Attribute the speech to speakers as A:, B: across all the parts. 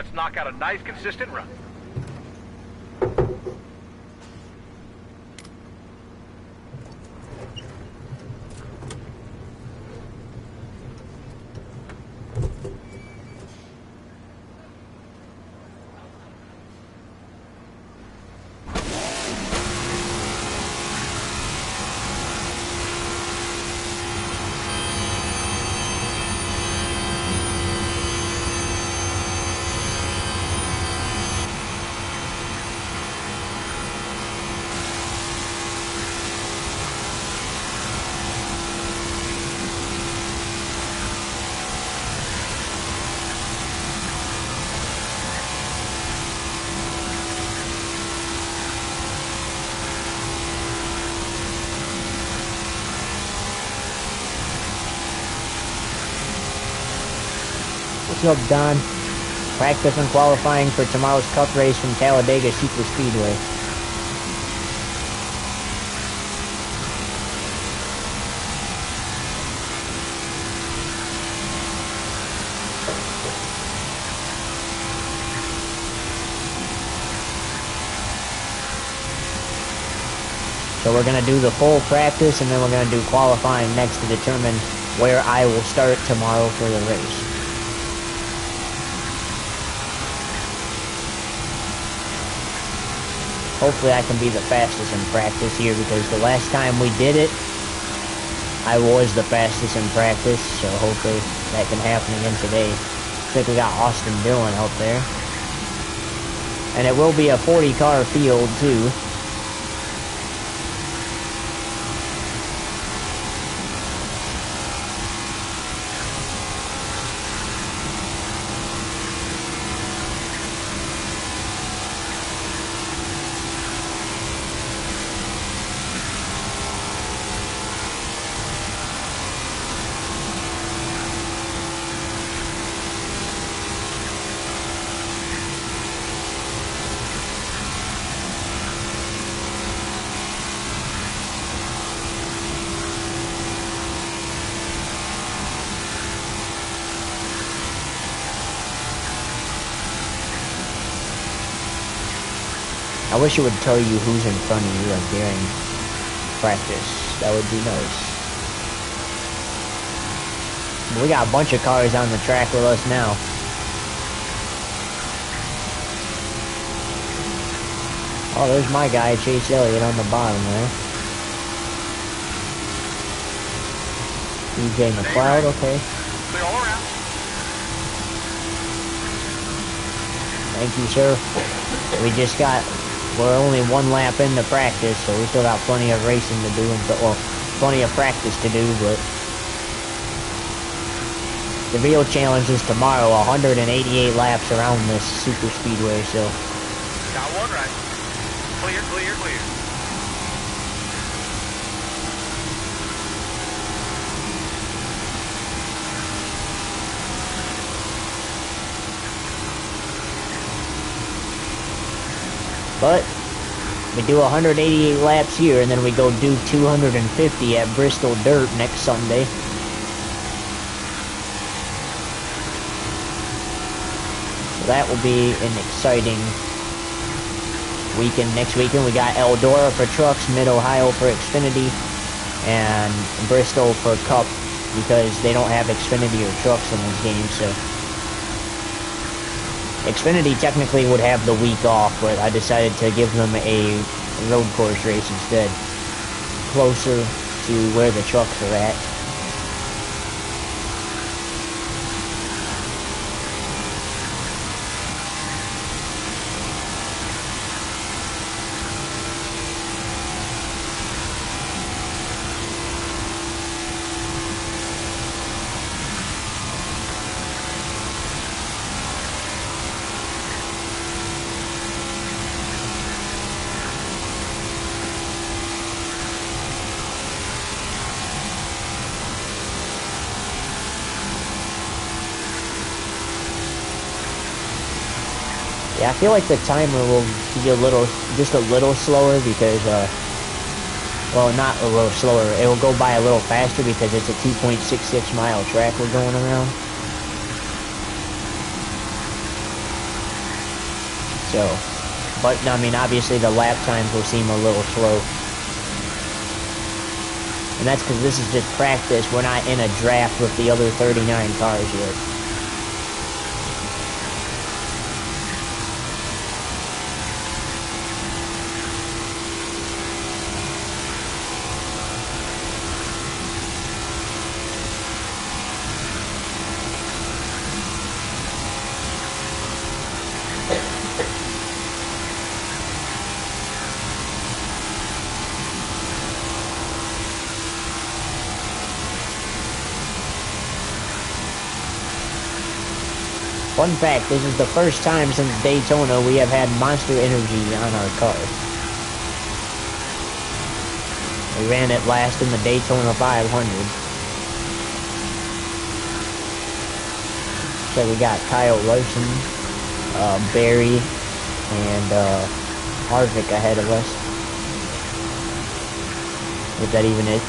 A: Let's knock out a nice, consistent run.
B: What's up, Don? Practice and qualifying for tomorrow's cup race from Talladega Superspeedway. So we're going to do the full practice, and then we're going to do qualifying next to determine where I will start tomorrow for the race. Hopefully I can be the fastest in practice here, because the last time we did it, I was the fastest in practice, so hopefully that can happen again today. Looks like we got Austin Dillon out there. And it will be a 40-car field, too. I wish it would tell you who's in front of you like during practice. That would be nice. We got a bunch of cars on the track with us now. Oh, there's my guy, Chase Elliott, on the bottom there. DJ McLeod, okay.
A: Clear all around.
B: Thank you, sir. We're only one lap into practice, so we still got plenty of racing to do, well, plenty of practice to do, but the real challenge is tomorrow, 188 laps around this super speedway, so.
A: Got one right. Clear, clear, clear.
B: But we do 188 laps here, and then we go do 250 at Bristol Dirt next Sunday. So that will be an exciting weekend. Next weekend we got Eldora for trucks, Mid-Ohio for Xfinity, and Bristol for Cup, because they don't have Xfinity or trucks in this game, so Xfinity technically would have the week off, but I decided to give them a road course race instead, closer to where the trucks are at. Yeah, I feel like the timer will be just a little slower because, well, not a little slower. It will go by a little faster because it's a 2.66 mile track we're going around. So, but I mean, obviously the lap times will seem a little slow. And that's because this is just practice. We're not in a draft with the other 39 cars yet. Fun fact, this is the first time since Daytona we have had Monster Energy on our car. We ran it last in the Daytona 500. So we got Kyle Larson, Barry, and Harvick ahead of us. If that even is.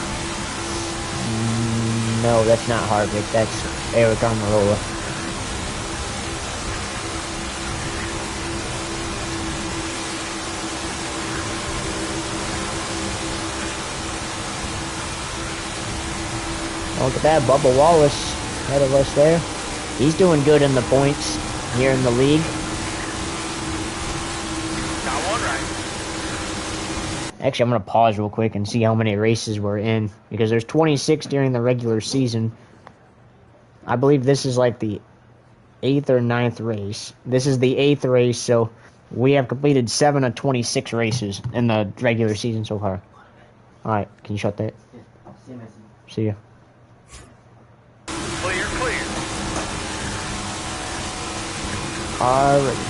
B: No, that's not Harvick, that's Eric Almirola. Look at that, Bubba Wallace ahead of us there. He's doing good in the points here in the league.
A: Got one right.
B: Actually, I'm going to pause real quick and see how many races we're in, because there's 26 during the regular season. I believe this is like the 8th or 9th race. This is the 8th race, so we have completed 7 of 26 races in the regular season so far. Alright, can you shut that?
C: Yeah.
B: See ya.
A: Clear, clear.
B: Alrighty.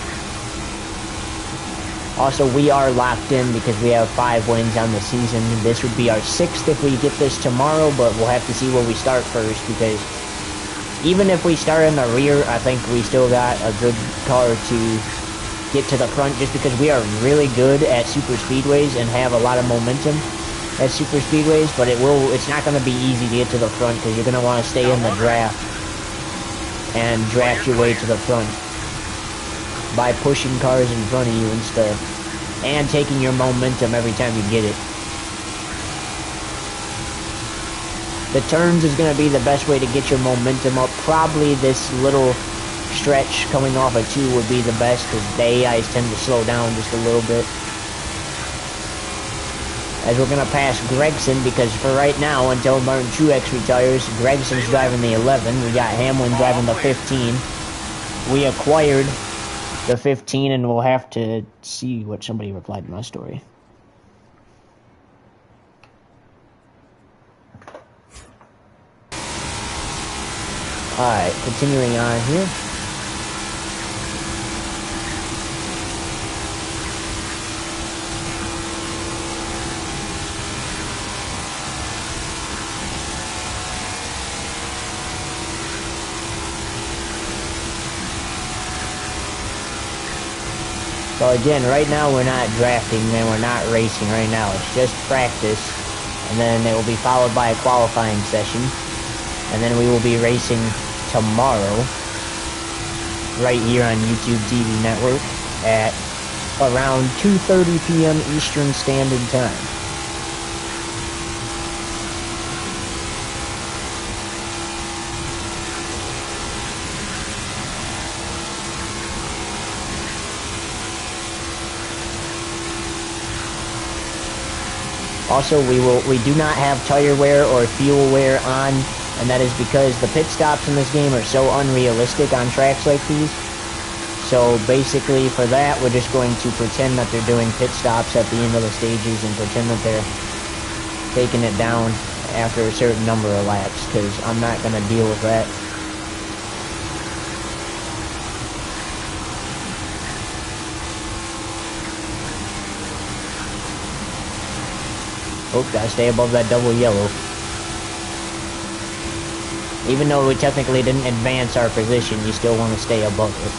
B: Also, we are locked in because we have 5 wins on the season. This would be our 6th if we get this tomorrow, but we'll have to see where we start first, because even if we start in the rear, I think we still got a good car to get to the front, just because we are really good at super speedways and have a lot of momentum at super speedways, but it's not going to be easy to get to the front, because you're going to want to stay in the draft and draft your way to the front by pushing cars in front of you and stuff, and taking your momentum every time you get it. The turns is going to be the best way to get your momentum up. Probably this little stretch coming off of 2 would be the best, because the AIs tend to slow down just a little bit. As we're going to pass Gregson, because for right now, until Martin Truex retires, Gregson's driving the 11. We got Hamlin driving the 15. We acquired the 15, and we'll have to see what somebody replied to my story. Alright, continuing on here. So again, right now we're not drafting and we're not racing right now. It's just practice, and then it will be followed by a qualifying session, and then we will be racing tomorrow right here on YouTube TV Network at around 2:30 p.m. Eastern Standard Time. Also, we do not have tire wear or fuel wear on, and that is because the pit stops in this game are so unrealistic on tracks like these. So basically for that, we're just going to pretend that they're doing pit stops at the end of the stages and pretend that they're taking it down after a certain number of laps, because I'm not going to deal with that. Oh, gotta stay above that double yellow. Even though we technically didn't advance our position, you still want to stay above it.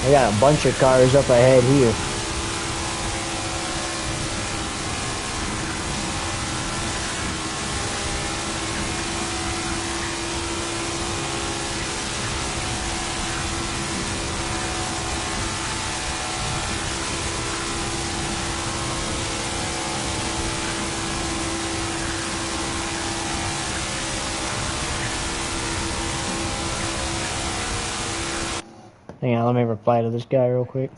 B: We got a bunch of cars up ahead here. Hang on, let me reply to this guy real quick.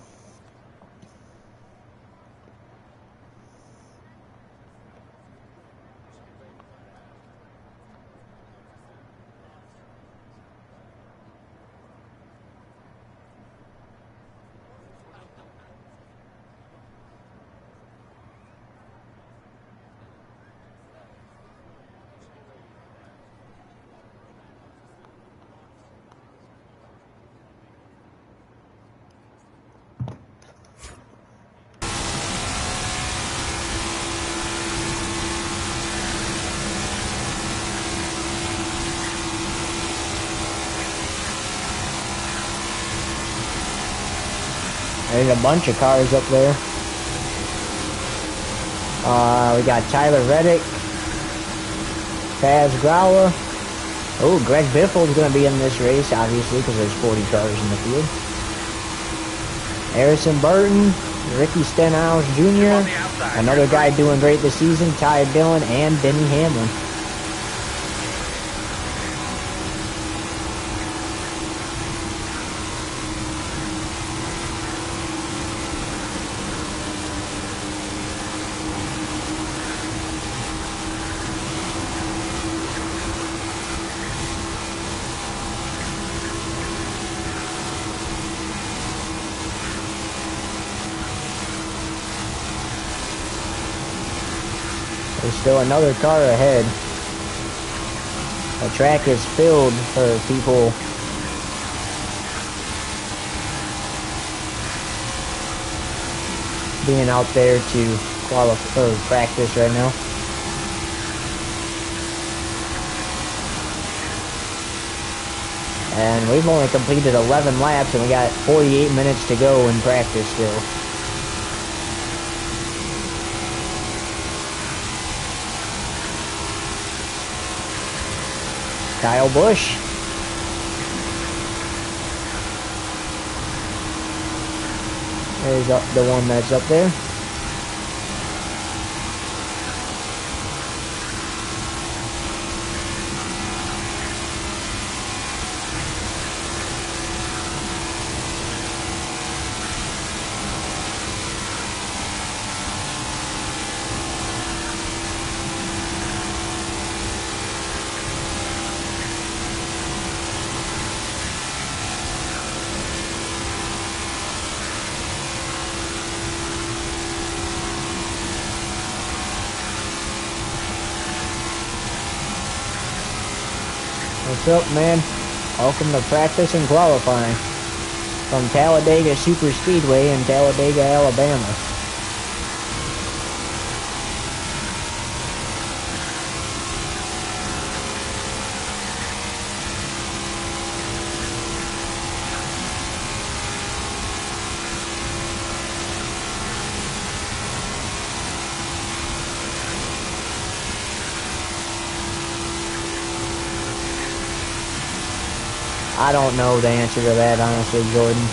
B: There's a bunch of cars up there. We got Tyler Reddick, Paz Growler. Oh, Greg Biffle's going to be in this race, obviously, because there's 40 cars in the field. Harrison Burton, Ricky Stenhouse Jr., another guy doing great this season, Ty Dillon, and Denny Hamlin. There's still another car ahead. The track is filled for people being out there to qualify or practice right now. And we've only completed 11 laps and we got 48 minutes to go in practice still. Kyle Busch. There's the one that's up there. What's up, man? Welcome to practice and qualifying from Talladega Superspeedway in Talladega, Alabama. I don't know the answer to that, honestly, Jordan.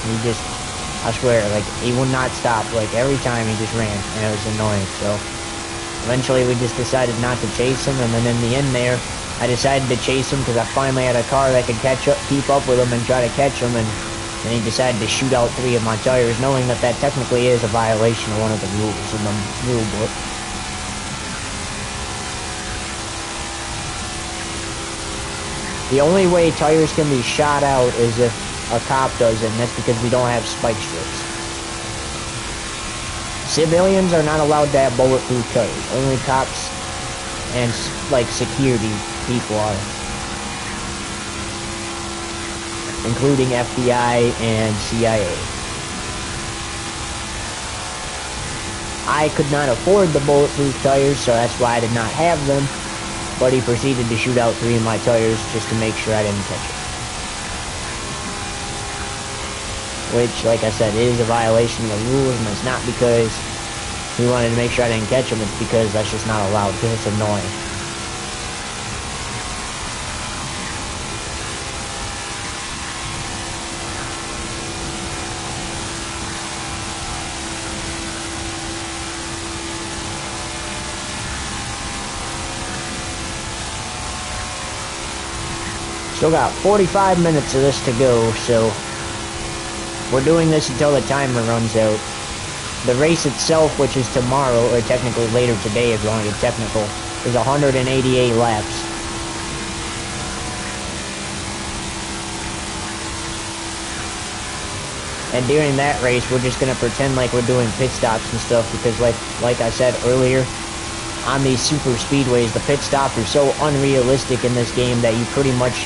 B: I swear, like, he would not stop. Like, every time he just ran, and it was annoying. So, eventually we just decided not to chase him, and then in the end there, I decided to chase him because I finally had a car that could keep up with him and try to catch him, and then he decided to shoot out 3 of my tires, knowing that that technically is a violation of one of the rules in the rule book. The only way tires can be shot out is if a cop does it, and that's because we don't have spike strips. Civilians are not allowed to have bulletproof tires. Only cops and, like, security people are. Including FBI and CIA. I could not afford the bulletproof tires, so that's why I did not have them. But he proceeded to shoot out 3 of my tires just to make sure I didn't catch it. which, like I said, is a violation of the rules, and it's not because he wanted to make sure I didn't catch him, it's because that's just not allowed, because it's annoying. Still got 45 minutes of this to go, so we're doing this until the timer runs out. The race itself, which is tomorrow, or technically later today if you want to get technical, is 188 laps. And during that race, we're just going to pretend like we're doing pit stops and stuff, because like I said earlier, on these super speedways, the pit stops are so unrealistic in this game that you pretty much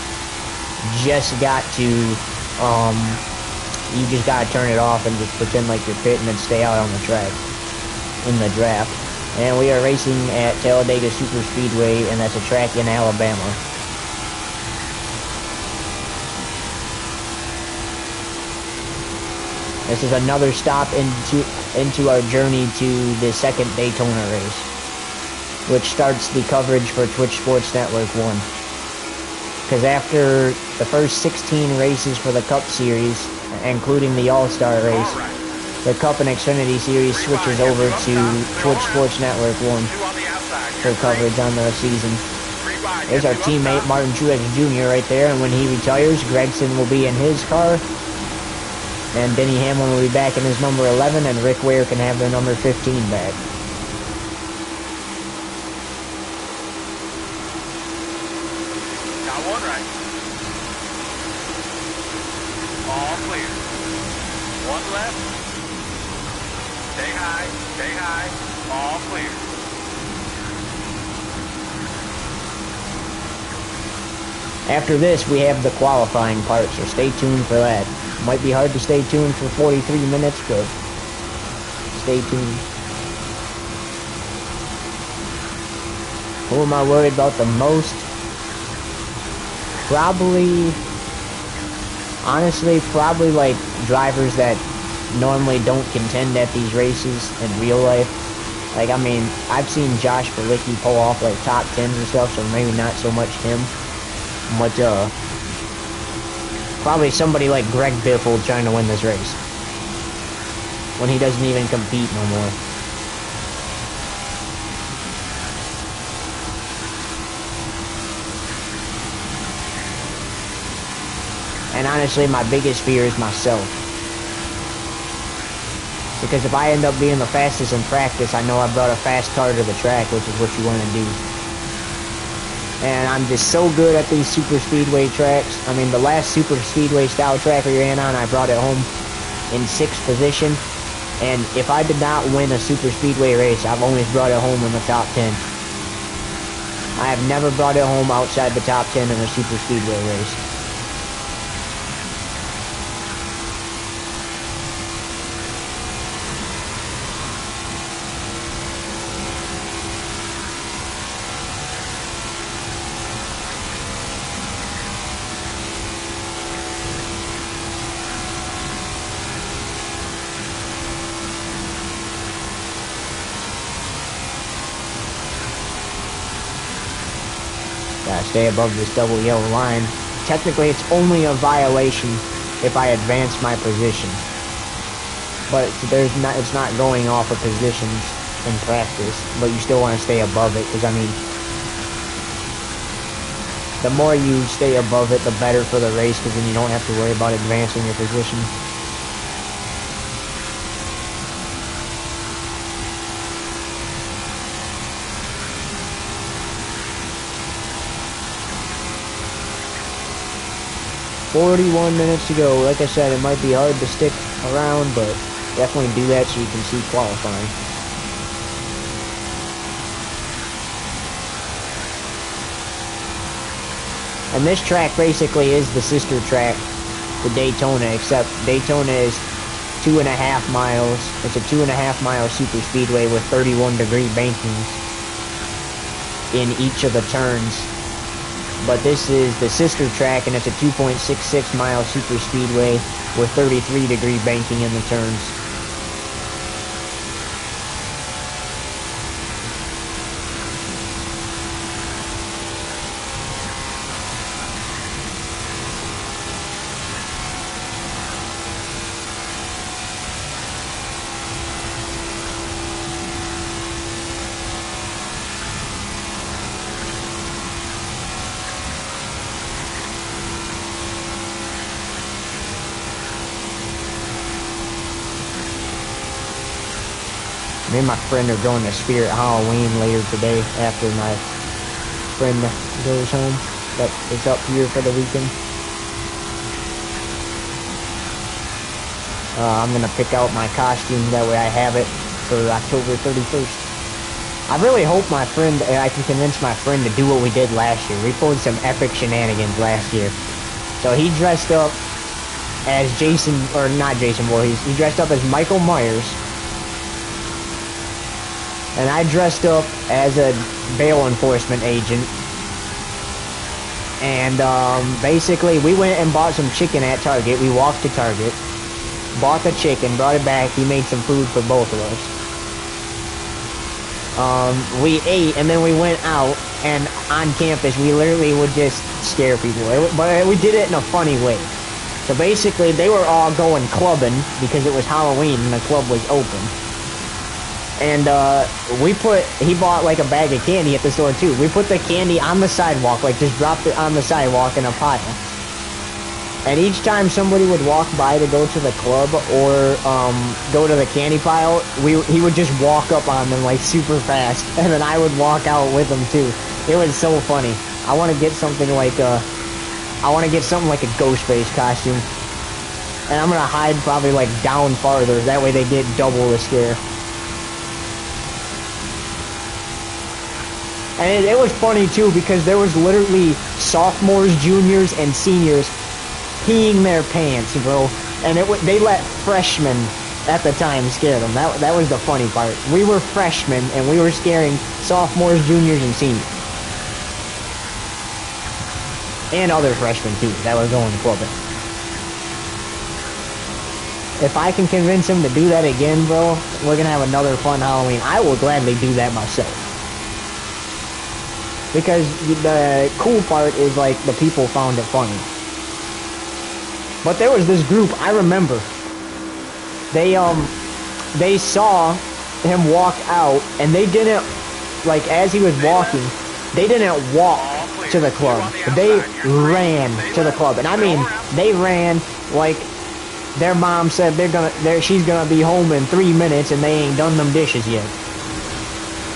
B: just got to, you just got to turn it off and just pretend like you're pitting and stay out on the track in the draft. And we are racing at Talladega Superspeedway, and that's a track in Alabama. This is another stop into our journey to the second Daytona race, which starts the coverage for Twitch Sports Network 1. Because after the first 16 races for the Cup Series, including the All-Star race, the Cup and Xfinity Series switches over to Twitch Sports Network 1 for coverage on the season. There's our teammate Martin Truex Jr. right there, and when he retires, Gregson will be in his car, and Denny Hamlin will be back in his number 11, and Rick Ware can have the number 15 back.
A: Got one right. All clear. One left. Stay high, all clear.
B: After this, we have the qualifying part, so stay tuned for that. Might be hard to stay tuned for 43 minutes, but stay tuned. Who am I worried about the most? Probably like drivers that normally don't contend at these races in real life. Like, I mean, I've seen Josh Bilicki pull off like top 10s and stuff, so maybe not so much him. But probably somebody like Greg Biffle trying to win this race when he doesn't even compete no more. And honestly, my biggest fear is myself. Because if I end up being the fastest in practice, I know I brought a fast car to the track, which is what you want to do. And I'm just so good at these super speedway tracks. I mean, the last super speedway style track we ran on, I brought it home in 6th position. And if I did not win a super speedway race, I've always brought it home in the top 10. I have never brought it home outside the top 10 in a super speedway race. Gotta stay above this double yellow line. Technically, it's only a violation if I advance my position. But it's not going off of positions in practice. But you still want to stay above it, because I mean, the more you stay above it, the better for the race, because then you don't have to worry about advancing your position. "41 minutes to go." Like I said, it might be hard to stick around, but definitely do that so you can see qualifying. And this track basically is the sister track to Daytona, except Daytona is 2.5 miles. It's a 2.5 mile super speedway with 31-degree bankings in each of the turns. but this is the sister track, and it's a 2.66 mile super speedway with 33-degree banking in the turns. Me and my friend are going to Spirit Halloween later today after my friend goes home that is up here for the weekend. I'm going to pick out my costume, that way I have it for October 31st. I really hope I can convince my friend to do what we did last year. We pulled some epic shenanigans last year. So he dressed up as Jason, or not Jason Voorhees, he dressed up as Michael Myers. And I dressed up as a bail enforcement agent. And basically, we went and bought some chicken at Target. We walked to Target, bought the chicken, brought it back. He made some food for both of us. We ate, and then we went out. And on campus, we literally would just scare people. But we did it in a funny way. So basically, they were all going clubbing because it was Halloween and the club was open. And he bought like a bag of candy at the store too. We put the candy on the sidewalk, like just dropped it on the sidewalk in a pile. And each time somebody would walk by to go to the club or go to the candy pile, he would just walk up on them like super fast, and then I would walk out with him too. It was so funny. I want to get something like a Ghostface costume, and I'm gonna hide probably like down farther. That way they get double the scare. And it was funny too because there was literally sophomores, juniors, and seniors peeing their pants, bro. And they let freshmen at the time scare them. That was the funny part. We were freshmen and we were scaring sophomores, juniors, and seniors. And other freshmen too that were going to clubbing. If I can convince him to do that again, bro, we're gonna have another fun Halloween. I will gladly do that myself. Because the cool part is, like, the people found it funny. But there was this group, I remember. They saw him walk out, and they didn't, like, as he was walking, they didn't walk to the club. They ran to the club. And I mean, they ran like their mom said she's gonna be home in 3 minutes and they ain't done them dishes yet.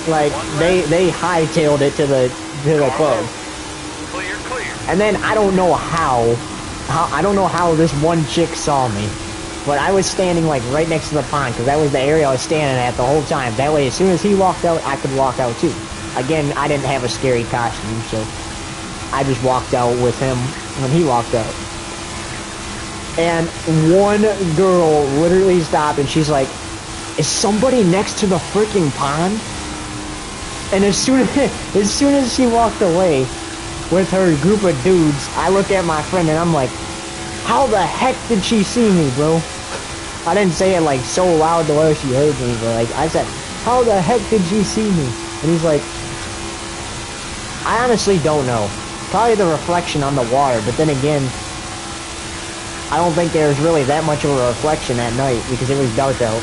B: Like, they hightailed it to the club. And then I don't know how this one chick saw me, but I was standing like right next to the pond because that was the area I was standing at the whole time. That way, as soon as he walked out, I could walk out too. Again, I didn't have a scary costume, so I just walked out with him when he walked out. And one girl literally stopped and she's like, "Is somebody next to the freaking pond?" And as soon as she walked away with her group of dudes, I look at my friend and I'm like, how the heck did she see me, bro? I didn't say it like so loud the way she heard me, but like I said, how the heck did she see me? And he's like, I honestly don't know. Probably the reflection on the water, but then again, I don't think there was really that much of a reflection at night because it was dark out.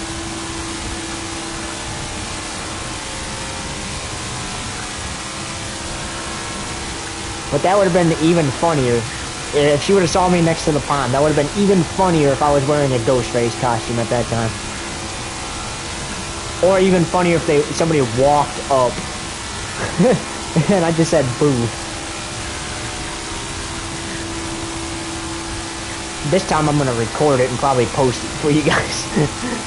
B: But that would have been even funnier if she would have saw me next to the pond. That would have been even funnier if I was wearing a Ghostface costume at that time. Or even funnier if somebody walked up and I just said boo. This time I'm gonna record it and probably post it for you guys.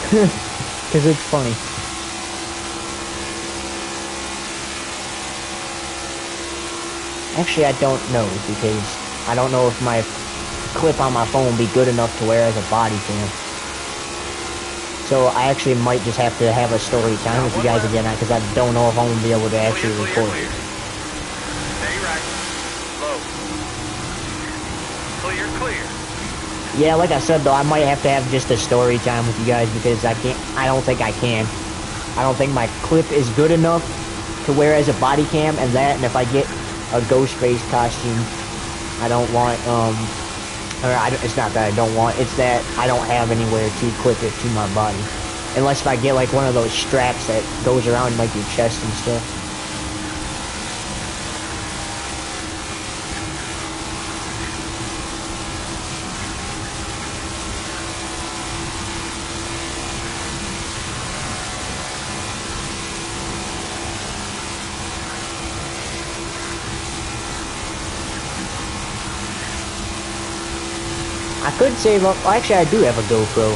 B: Because it's funny. Actually, I don't know, because I don't know if my clip on my phone will be good enough to wear as a body cam. So I actually might just have to have a story time with you guys again, because I don't know if I'm going to be able to actually record it.
A: Stay right. Low. Clear, clear.
B: Yeah, like I said though, I might have to have just a story time with you guys because I don't think I can. I don't think my clip is good enough to wear as a body cam, and if I get a ghost face costume, I don't want, it's not that I don't want, it's that I don't have anywhere to clip it to my body. Unless if I get like one of those straps that goes around like your chest and stuff. I could save up. Well, actually, I do have a GoPro.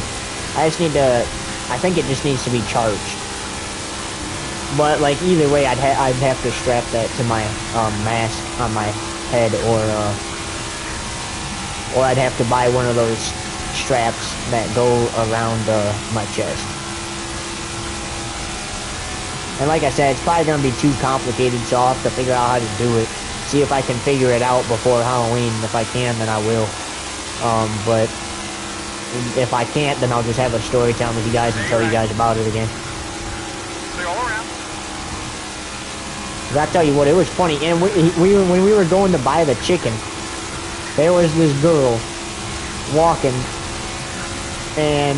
B: I just need to. I think it just needs to be charged. But like either way, I'd have to strap that to my mask on my head, or I'd have to buy one of those straps that go around my chest. And like I said, it's probably gonna be too complicated, so I'll have to figure out how to do it. See if I can figure it out before Halloween. If I can, then I will. But if I can't, then I'll just have a story time with you guys and tell you guys about it again.
A: Clear all around.
B: Cause I tell you what, it was funny. And when we were going to buy the chicken, there was this girl walking, and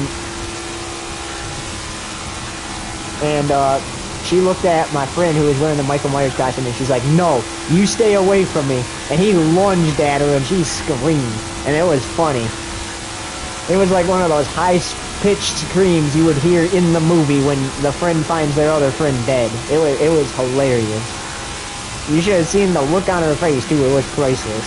B: she looked at my friend who was wearing the Michael Myers costume, and she's like, "No, you stay away from me." And he lunged at her, and she screamed, and it was funny. It was like one of those high-pitched screams you would hear in the movie when the friend finds their other friend dead. It was hilarious. You should have seen the look on her face, too. It was priceless.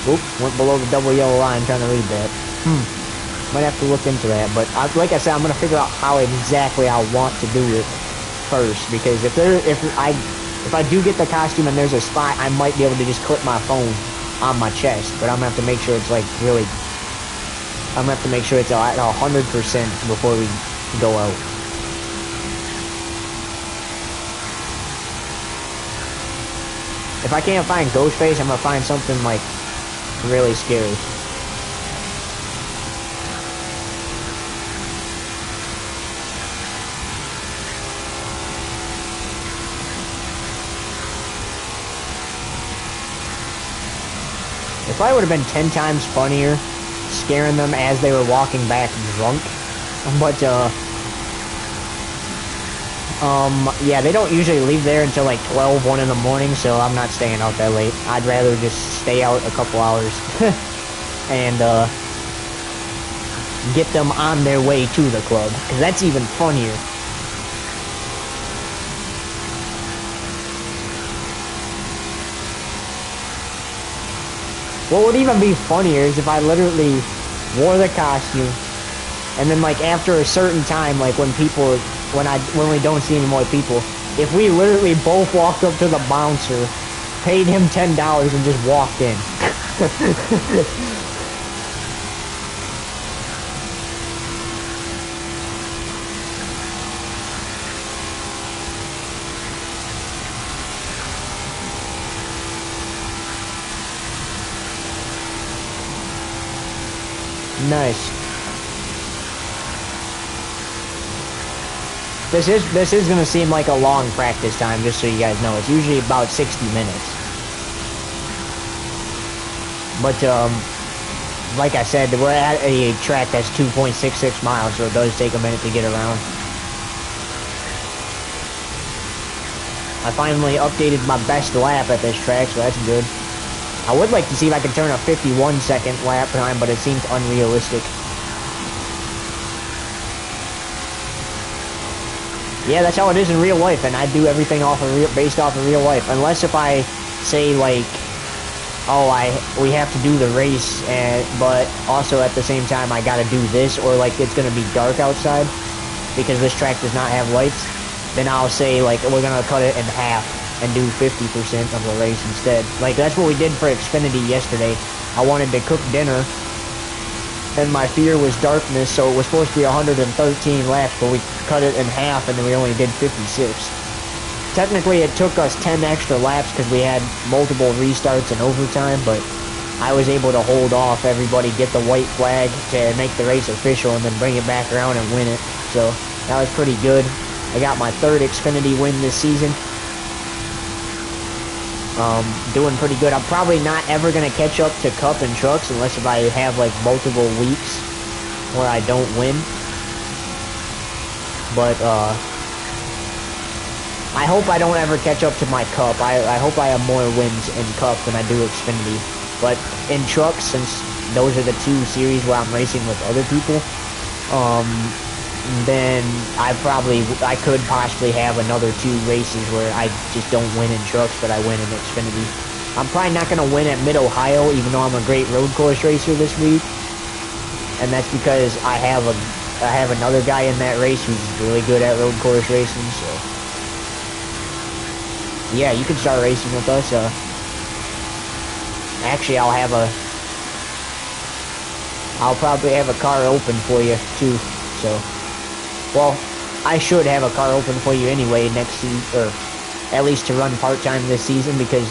B: Oops, went below the double yellow line trying to read that. Might have to look into that, but like I said, I'm gonna figure out how exactly I want to do it first, because if I do get the costume and there's a spot, I might be able to just clip my phone on my chest, but I'm gonna have to make sure it's like really, I'm gonna have to make sure it's at 100% before we go out. If I can't find Ghostface, I'm gonna find something like really scary. If I would have been 10 times funnier scaring them as they were walking back drunk, but yeah, they don't usually leave there until like 12, 1 in the morning, so I'm not staying out that late. I'd rather just stay out a couple hours and get them on their way to the club, because that's even funnier. What would even be funnier is if I literally wore the costume, and then like after a certain time, like when we don't see any more people, if we literally both walked up to the bouncer, paid him $10 and just walked in. Nice. This is gonna seem like a long practice time, just so you guys know. It's usually about 60 minutes. But like I said, we're at a track that's 2.66 miles, so it does take a minute to get around. I finally updated my best lap at this track, so that's good. I would like to see if I can turn a 51-second lap time, but it seems unrealistic. Yeah, that's how it is in real life, and I do everything based off of real life. Unless if I say, like, oh, we have to do the race, but also at the same time I gotta do this, or like it's gonna be dark outside because this track does not have lights, then I'll say, like, we're gonna cut it in half and do 50% of the race instead. Like, that's what we did for Xfinity yesterday. I wanted to cook dinner and my fear was darkness, so it was supposed to be 113 laps, but we cut it in half, and then we only did 56. Technically, it took us 10 extra laps because we had multiple restarts and overtime, but I was able to hold off everybody, get the white flag to make the race official, and then bring it back around and win it. So that was pretty good. I got my 3rd Xfinity win this season. Doing pretty good. I'm probably not ever going to catch up to Cup and Trucks unless if I have like multiple weeks where I don't win. But I hope I don't ever catch up to my Cup. I hope I have more wins in Cup than I do Xfinity. But in Trucks, since those are the 2 series where I'm racing with other people, then I could possibly have another 2 races where I just don't win in Trucks, but I win in Xfinity. I'm probably not going to win at Mid-Ohio, even though I'm a great road course racer this week. And that's because I have another guy in that race who's really good at road course racing, so yeah, you can start racing with us. Actually, I'll probably have a car open for you too, so. Well, I should have a car open for you anyway next season, or at least to run part-time this season, because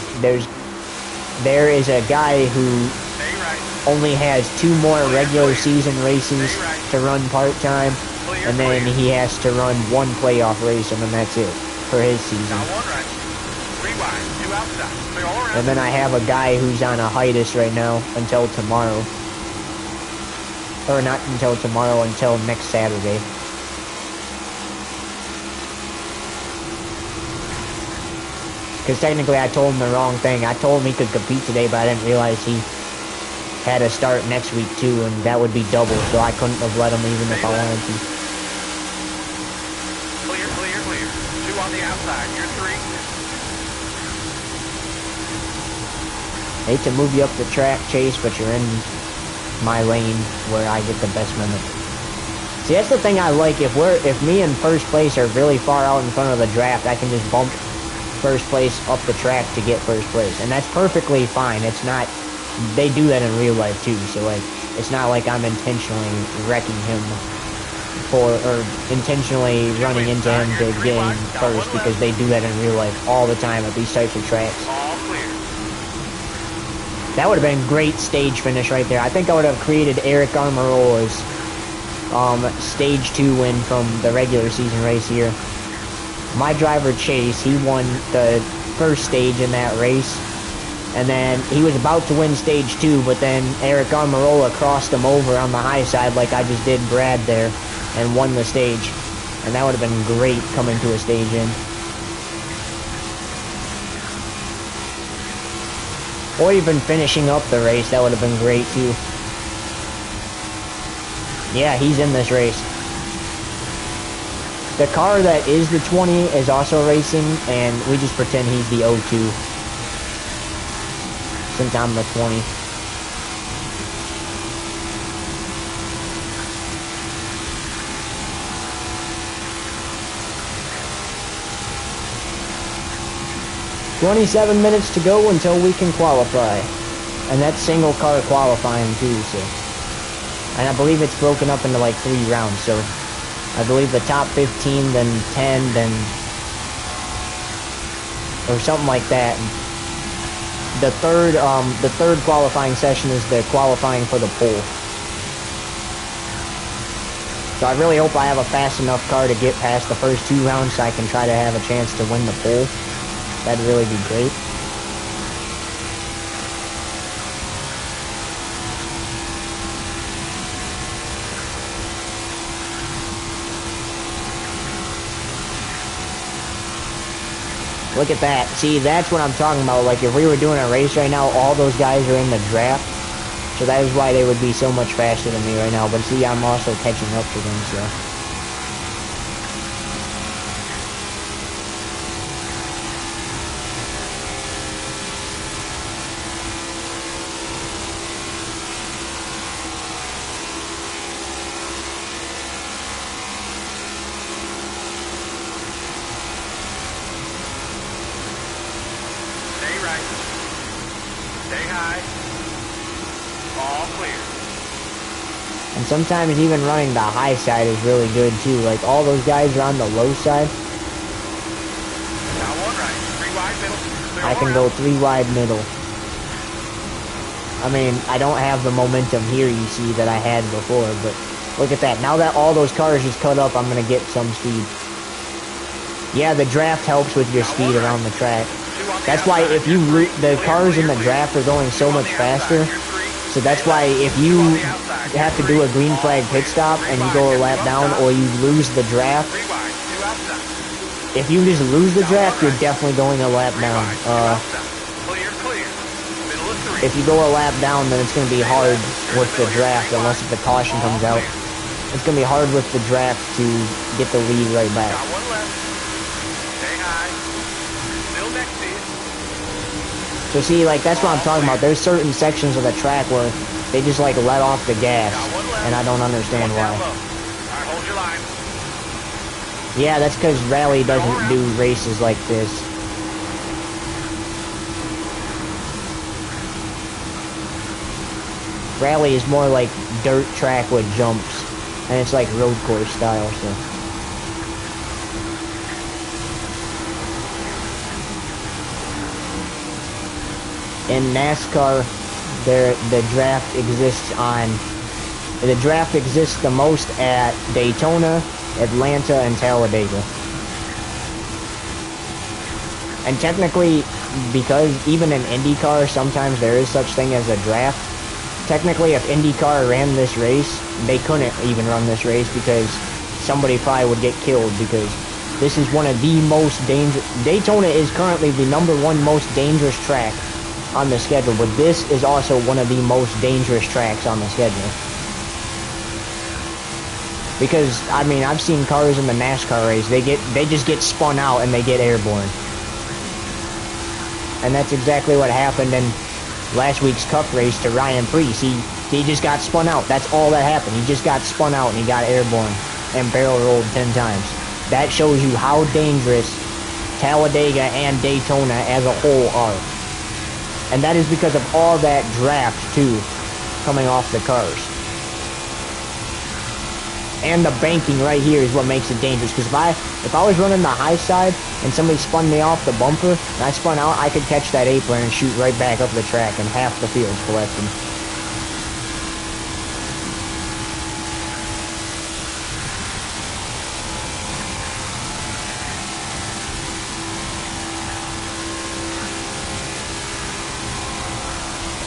B: there is a guy who only has 2 more regular season races to run part-time, and then he has to run 1 playoff race, and then that's it for his season. And then I have a guy who's on a hiatus right now until tomorrow. Or not until tomorrow, until next Saturday. Because technically I told him the wrong thing. I told him he could compete today, but I didn't realize he had to start next week too, and that would be double, so I couldn't have let him even if I wanted to.
A: Clear, clear, clear. 2 on the outside. You're 3.
B: Hate to move you up the track, Chase, but you're in my lane where I get the best minute. See, that's the thing I like. If me and first place are really far out in front of the draft, I can just bump first place up the track to get first place, and that's perfectly fine. It's not, they do that in real life too, so like, it's not like I'm intentionally wrecking him or intentionally running into him to get him first, because they do that in real life all the time at these types of tracks.
A: All clear.
B: That would have been a great stage finish right there. I think I would have created Eric Almirola's stage 2 win from the regular season race here. My driver Chase, he won the first stage in that race, and then he was about to win stage 2, but then Eric Almirola crossed him over on the high side like I just did Brad there, and won the stage. And that would have been great coming to a stage in. Or even finishing up the race, that would have been great too. Yeah, he's in this race. The car that is the 20 is also racing, and we just pretend he's the 02. Since I'm the 20. "27 minutes to go until we can qualify." And that's single car qualifying too, so. And I believe it's broken up into like 3 rounds, so I believe the top 15, then 10, then, or something like that. The third qualifying session is the qualifying for the pole. So I really hope I have a fast enough car to get past the first 2 rounds so I can try to have a chance to win the pole. That'd really be great. Look at that. See, that's what I'm talking about. Like, if we were doing a race right now, all those guys are in the draft. So that is why they would be so much faster than me right now. But see, I'm also catching up to them, so.
A: Stay high. All clear.
B: And sometimes even running the high side is really good too. Like all those guys are on the low side.
A: Now one right. 3 wide middle. Clear
B: I can
A: around.
B: go 3 wide middle. I mean, I don't have the momentum here you see that I had before, but look at that. Now that all those cars just cut up, I'm going to get some speed. Yeah, the draft helps with your speed around the track. That's why if you the cars in the draft are going so much faster. So that's why if you have to do a green flag pit stop and you go a lap down or you lose the draft,
A: 3 wide. 2 outside.
B: if you just lose the draft, you're definitely going a lap
A: 3
B: down.
A: wide. 2 outside. Clear, clear. Middle of 3.
B: If you go a lap down, then it's going to be hard with the draft unless if the caution comes out. It's going to be hard with the draft to get the lead right back.
A: Got 1 left. Stay high. Still next to you.
B: So see, like, that's what I'm talking about. There's certain sections of the track where they just, like, let off the gas, and I don't understand why.
A: Alright, hold your line.
B: Yeah, that's because Rally doesn't do races like this. Rally is more like dirt track with jumps, and it's like road course style, so. In NASCAR, the draft exists the most at Daytona, Atlanta, and Talladega. And technically, because even in IndyCar, sometimes there is such thing as a draft. Technically, if IndyCar ran this race, they couldn't even run this race because somebody probably would get killed because this is one of the most dangerous. Daytona is currently the #1 most dangerous track on the schedule, but this is also one of the most dangerous tracks on the schedule. Because, I mean, I've seen cars in the NASCAR race, they just get spun out and they get airborne. And that's exactly what happened in last week's Cup race to Ryan Preece. He just got spun out. That's all that happened. He just got spun out and he got airborne and barrel rolled 10 times. That shows you how dangerous Talladega and Daytona as a whole are. And that is because of all that draft, too, coming off the cars. And the banking right here is what makes it dangerous. Because if I was running the high side and somebody spun me off the bumper and I spun out, I could catch that apron and shoot right back up the track and half the field's collected.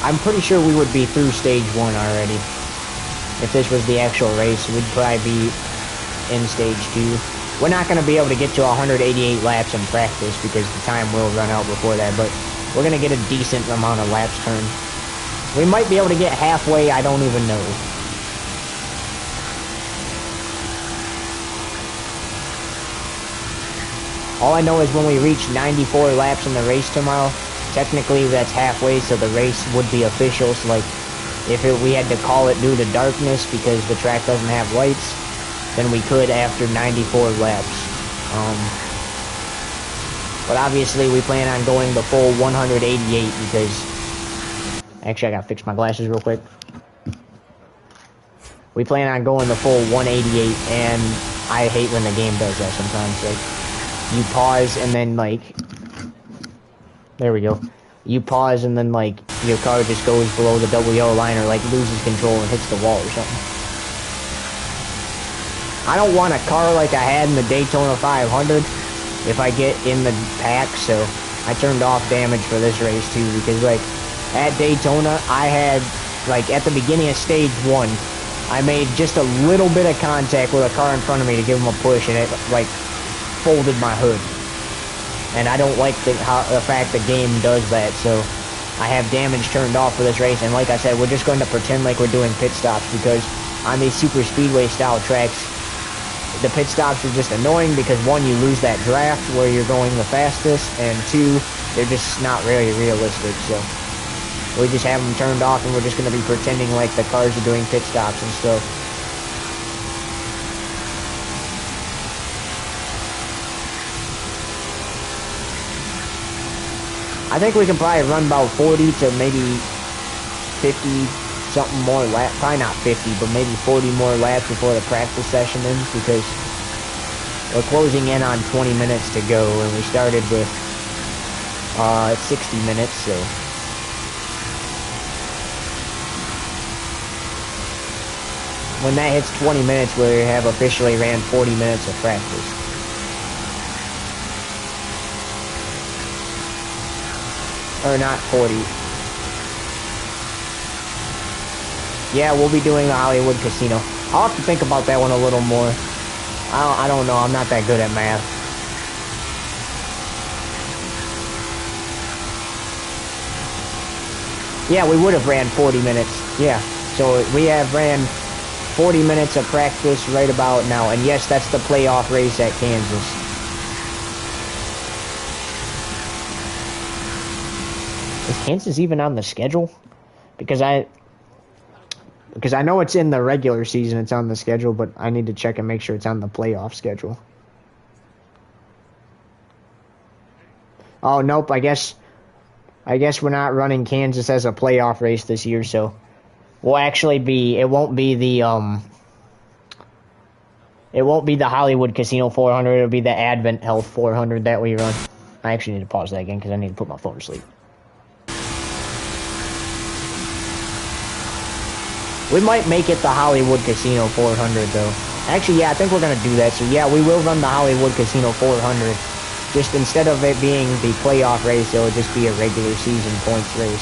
B: I'm pretty sure we would be through stage 1 already. If this was the actual race, we'd probably be in stage 2. We're not going to be able to get to 188 laps in practice because the time will run out before that, but we're going to get a decent amount of laps turned. We might be able to get halfway, I don't even know. All I know is when we reach 94 laps in the race tomorrow, technically that's halfway, so the race would be official. So like, if we had to call it due to darkness because the track doesn't have lights, then we could after 94 laps. But obviously we plan on going the full 188 because... Actually, I gotta fix my glasses real quick. We plan on going the full 188, and I hate when the game does that sometimes. Like, you pause and then like... There we go. You pause and then like your car just goes below the double yellow line or like loses control and hits the wall or something. I don't want a car like I had in the Daytona 500 if I get in the pack, so I turned off damage for this race too because like at Daytona I had like at the beginning of stage 1 I made just a little bit of contact with a car in front of me to give him a push and it like folded my hood. And I don't like the fact the game does that, so I have damage turned off for this race. And like I said, we're just going to pretend like we're doing pit stops because on these Superspeedway style tracks, the pit stops are just annoying because 1, you lose that draft where you're going the fastest, and 2, they're just not very realistic. So we just have them turned off and we're just going to be pretending like the cars are doing pit stops and stuff. I think we can probably run about 40 to maybe 50 something more laps, probably not 50, but maybe 40 more laps before the practice session ends, because we're closing in on 20 minutes to go, and we started with 60 minutes, so when that hits 20 minutes, we have officially ran 40 minutes of practice. Or not 40. Yeah, we'll be doing the Hollywood Casino. I'll have to think about that one a little more. I don't know. I'm not that good at math. Yeah, we would have ran 40 minutes. Yeah. So we have ran 40 minutes of practice right about now. And yes, that's the playoff race at Kansas. Is Kansas even on the schedule? Because I know it's in the regular season, it's on the schedule, but I need to check and make sure it's on the playoff schedule. Oh, nope, I guess we're not running Kansas as a playoff race this year, so we'll actually be, it won't be the Hollywood Casino 400, it'll be the Advent Health 400 that we run. I actually need to pause that again because I need to put my phone to sleep. We might make it the Hollywood Casino 400, though. Actually, yeah, I think we're going to do that. So, yeah, we will run the Hollywood Casino 400. Just instead of it being the playoff race, it'll just be a regular season points race.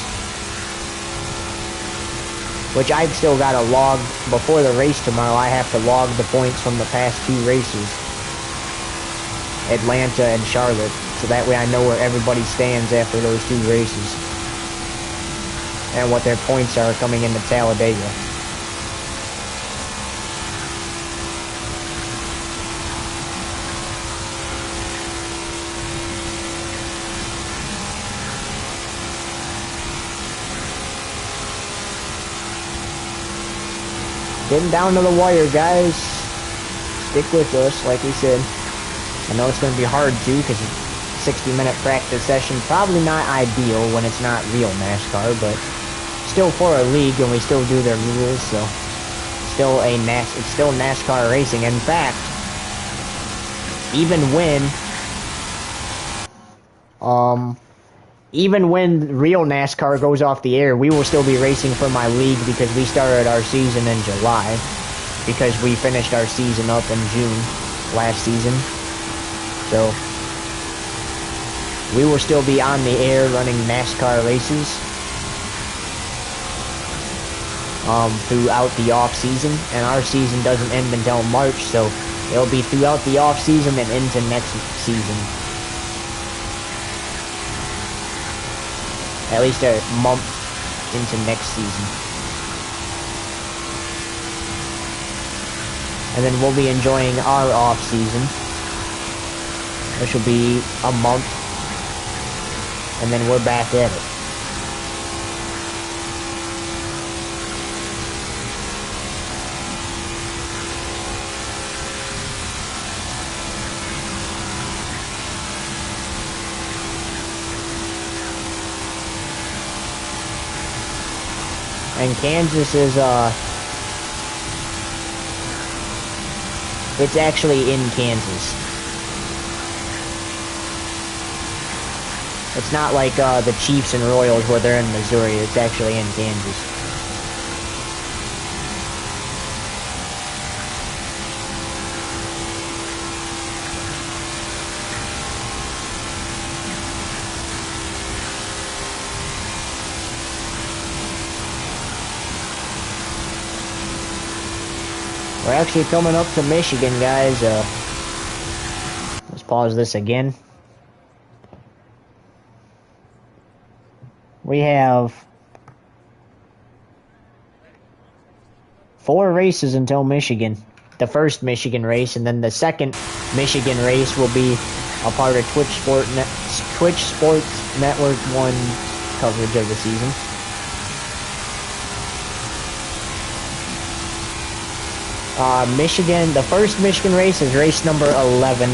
B: Which I've still got to log. Before the race tomorrow, I have to log the points from the past 2 races. Atlanta and Charlotte. So that way I know where everybody stands after those 2 races. And what their points are coming into Talladega. Getting down to the wire, guys. Stick with us, like we said. I know it's going to be hard, too, because it's a 60-minute practice session. Probably not ideal when it's not real NASCAR, but still for a league, and we still do their rules, so it's still NASCAR racing. In fact, even when real NASCAR goes off the air, we will still be racing for my league because we started our season in July. Because we finished our season up in June last season. So, we will still be on the air running NASCAR races throughout the off-season. And our season doesn't end until March, so it'll be throughout the off-season and into next season. At least a month into next season. And then we'll be enjoying our off-season, which will be a month. And then we're back at it. And Kansas is, it's actually in Kansas. It's not like, the Chiefs and Royals where they're in Missouri. It's actually in Kansas. We're actually coming up to Michigan, guys. Let's pause this again. We have 4 races until Michigan. The first Michigan race, and then the second Michigan race will be a part of Twitch Sports Network 1 coverage of the season. Michigan, the first Michigan race is race number 11.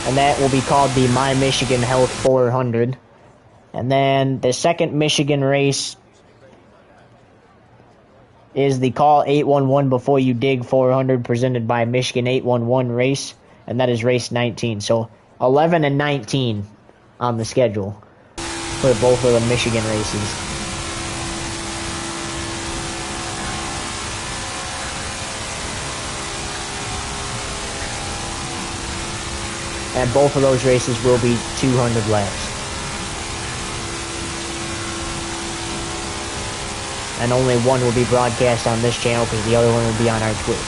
B: And that will be called the My Michigan Health 400. And then the second Michigan race is the Call 811 Before You Dig 400 presented by Michigan 811 race, and that is race 19. So 11 and 19 on the schedule for both of the Michigan races. And both of those races will be 200 laps. And only one will be broadcast on this channel because the other one will be on our Twitch.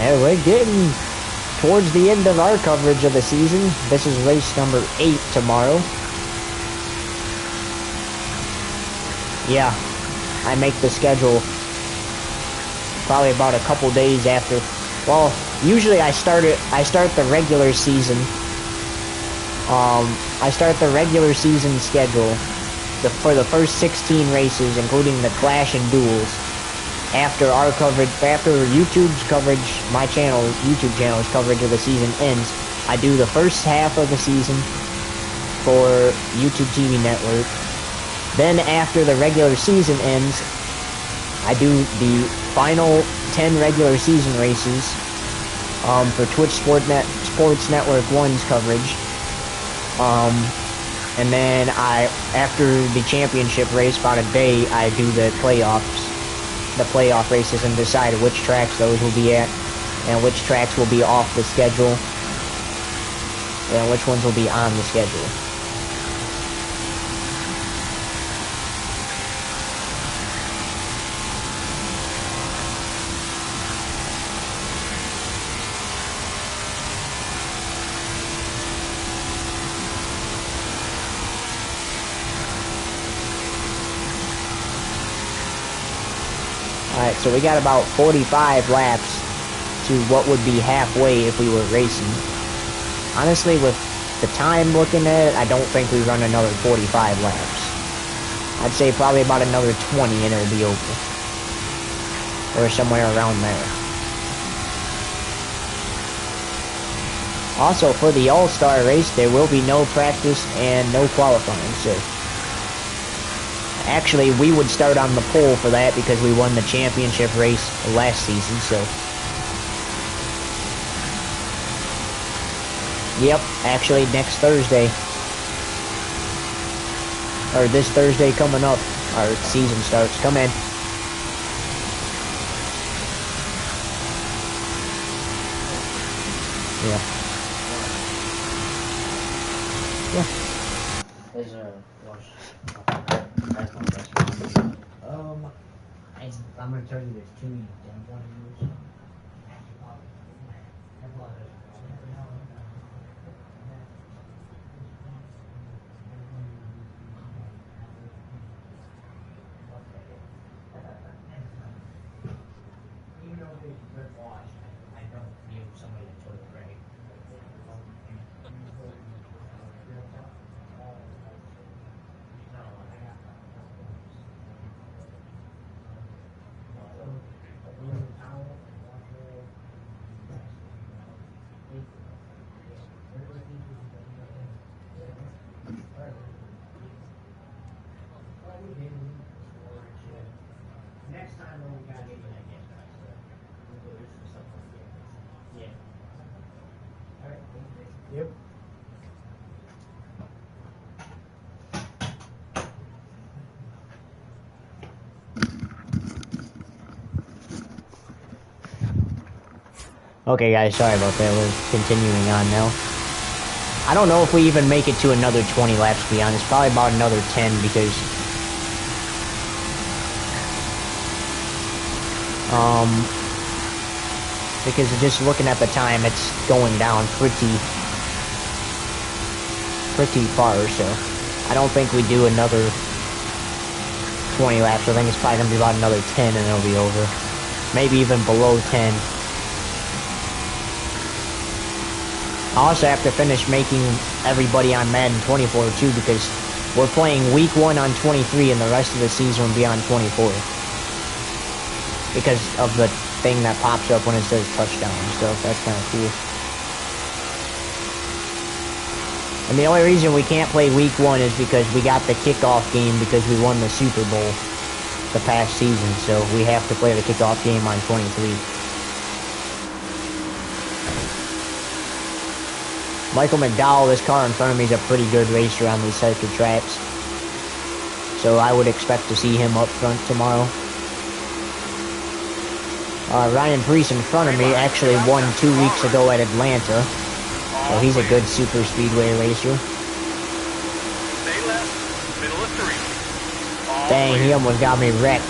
B: And we're getting towards the end of our coverage of the season. This is race number 8 tomorrow. Yeah, I make the schedule probably about a couple days after. Well, usually I start the regular season. I start the regular season schedule for the first 16 races, including the Clash and Duels. After our coverage, after YouTube's coverage, my channel, YouTube channel's coverage of the season ends, I do the first half of the season for YouTube TV network. Then after the regular season ends, I do the final 10 regular season races for Twitch Sports Network 1's coverage. And then after the championship race, about a day, I do the playoff races and decide which tracks those will be at, and which tracks will be off the schedule, and which ones will be on the schedule. Alright, so we got about 45 laps to what would be halfway if we were racing. Honestly, with the time looking at it, I don't think we run another 45 laps. I'd say probably about another 20 and it'll be over. Or somewhere around there. Also, for the All-Star race, there will be no practice and no qualifying, so actually, we would start on the pole for that because we won the championship race last season, so. Yep, actually next Thursday. Or this Thursday coming up, our season starts. Come in. Yeah. Yeah. There's a wash. I'm gonna tell you there's 2 you don't want to use. Even though they good wash, I don't give somebody a toilet break. Next time when we got you, yeah. All right. Yep. Okay guys, sorry about that. We're continuing on now. I don't know if we even make it to another 20 laps, to be honest. Probably about another 10 because just looking at the time, it's going down pretty far, so I don't think we do another 20 laps. I think it's probably going to be about another 10 and it'll be over. Maybe even below 10. I also have to finish making everybody on Madden 24 too, because we're playing week 1 on 23 and the rest of the season will be on 24. Because of the thing that pops up when it says touchdown and stuff. That's kind of cool. And the only reason we can't play week 1 is because we got the kickoff game because we won the Super Bowl the past season. So we have to play the kickoff game on 23. Michael McDowell, this car in front of me, is a pretty good racer on these types of tracks. So I would expect to see him up front tomorrow. Ryan Preece in front of me actually won 2 weeks ago at Atlanta. So he's a good super speedway racer.
A: Stay left, middle of 3.
B: Dang, he almost got me wrecked.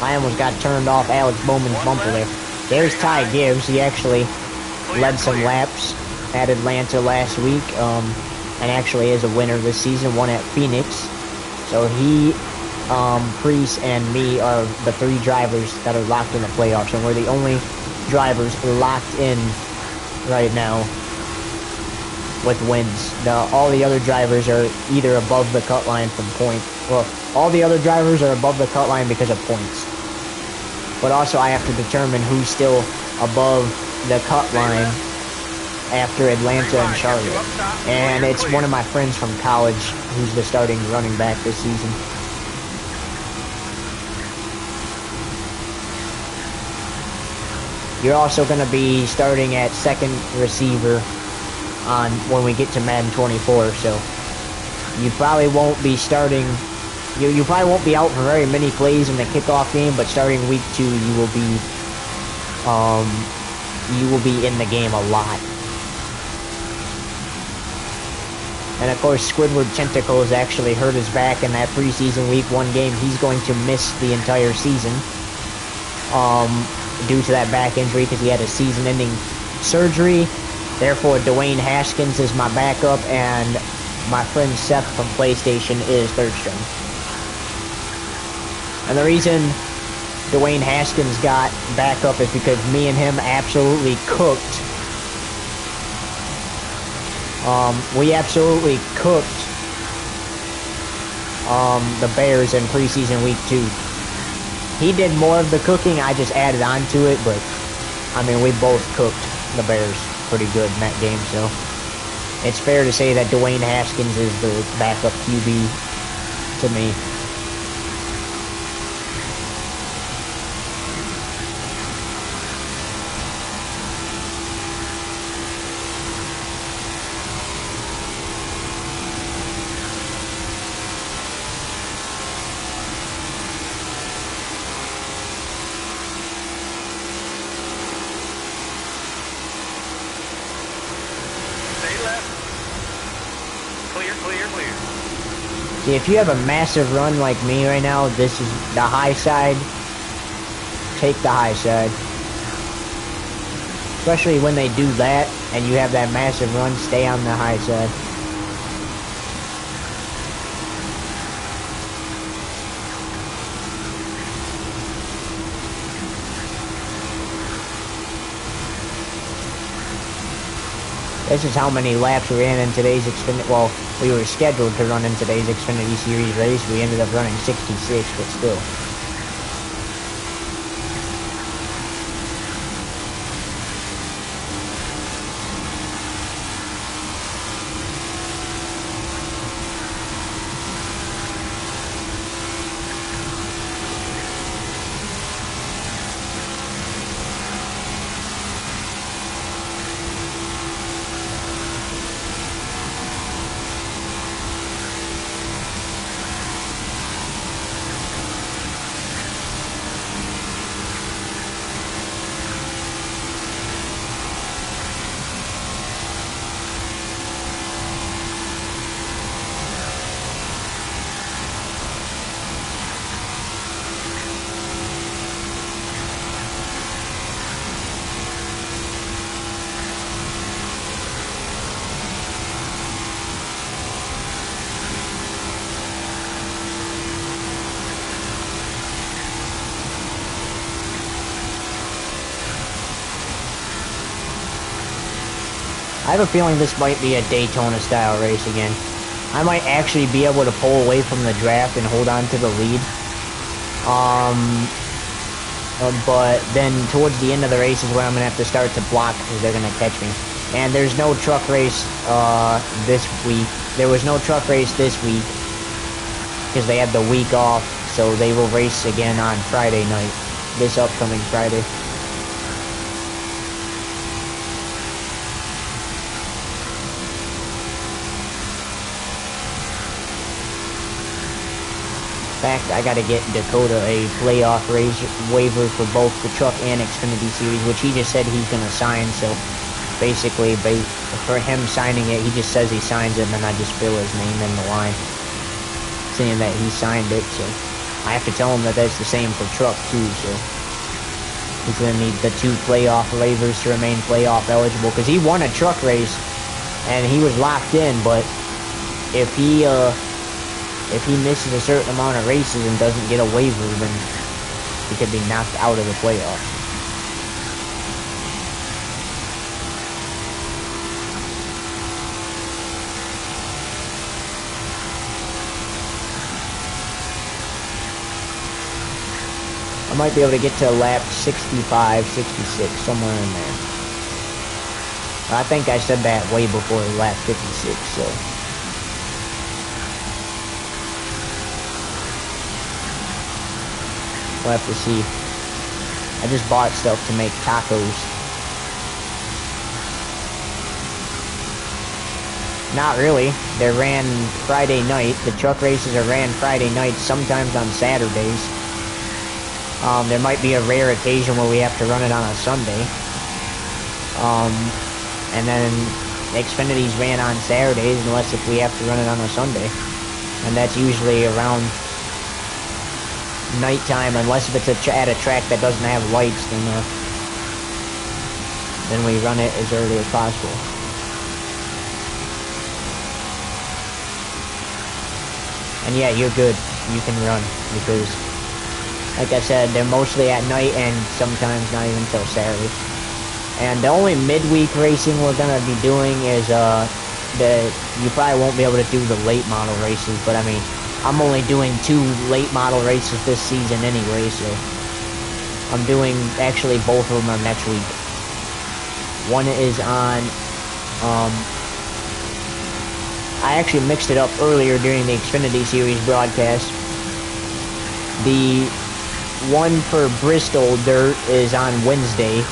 B: I almost got turned off Alex Bowman's bumper there. There's Ty Gibbs. He actually led some laps at Atlanta last week. And actually is a winner this season, won at Phoenix. So he, Preece, and me are the 3 drivers that are locked in the playoffs. And we're the only drivers locked in right now with wins. All the other drivers are either above the cut line from point. Well, all the other drivers are above the cut line because of points. But also I have to determine who's still above the cut line after Atlanta and Charlotte. And it's one of my friends from college who's the starting running back this season. You're also going to be starting at second receiver on when we get to Madden 24, so you probably won't be starting. You probably won't be out for very many plays in the kickoff game, but starting week 2, you will be in the game a lot. And of course, Squidward Tentacles actually hurt his back in that preseason week 1 game. He's going to miss the entire season due to that back injury because he had a season-ending surgery. Therefore, Dwayne Haskins is my backup, and my friend Seth from PlayStation is third string. And the reason Dwayne Haskins got backup is because me and him absolutely cooked. We absolutely cooked the Bears in preseason week 2. He did more of the cooking, I just added on to it, but I mean, we both cooked the Bears pretty good in that game, so it's fair to say that Dwayne Haskins is the backup QB to me. See, if you have a massive run like me right now, this is the high side. Take the high side. Especially when they do that, and you have that massive run, stay on the high side. This is how many laps we ran in today's Xfinity. Well, we were scheduled to run in today's Xfinity Series race. We ended up running 66, but still. I have a feeling this might be a Daytona-style race again. I might actually be able to pull away from the draft and hold on to the lead. But then towards the end of the race is where I'm going to have to start to block because they're going to catch me. And there's no truck race this week. There was no truck race this week because they had the week off. So they will race again on Friday night, this upcoming Friday. In fact, I gotta get Dakota a playoff race waiver for both the truck and Xfinity Series, which he just said he's gonna sign. So basically, for him signing it, he just says he signs it, and then I just fill his name in the line, saying that he signed it. So I have to tell him that that's the same for truck too. So he's gonna need the 2 playoff waivers to remain playoff eligible, because he won a truck race and he was locked in. But if he misses a certain amount of races and doesn't get a waiver, then he could be knocked out of the playoffs. I might be able to get to lap 65, 66, somewhere in there. I think I said that way before lap 56, so... we'll have to see. I just bought stuff to make tacos. Not really. They're ran Friday night. The truck races are ran Friday night, sometimes on Saturdays. There might be a rare occasion where we have to run it on a Sunday. And then Xfinity's ran on Saturdays, unless if we have to run it on a Sunday. And that's usually around nighttime, unless if it's at a track that doesn't have lights, then we run it as early as possible. And yeah, you're good. You can run, because, like I said, they're mostly at night and sometimes not even until Saturday. And the only midweek racing we're gonna be doing is you probably won't be able to do the late model races, but I mean, I'm only doing 2 late model races this season anyway, so I'm doing, actually both of them are next week. One is on, I actually mixed it up earlier during the Xfinity Series broadcast. The one for Bristol Dirt is on Wednesday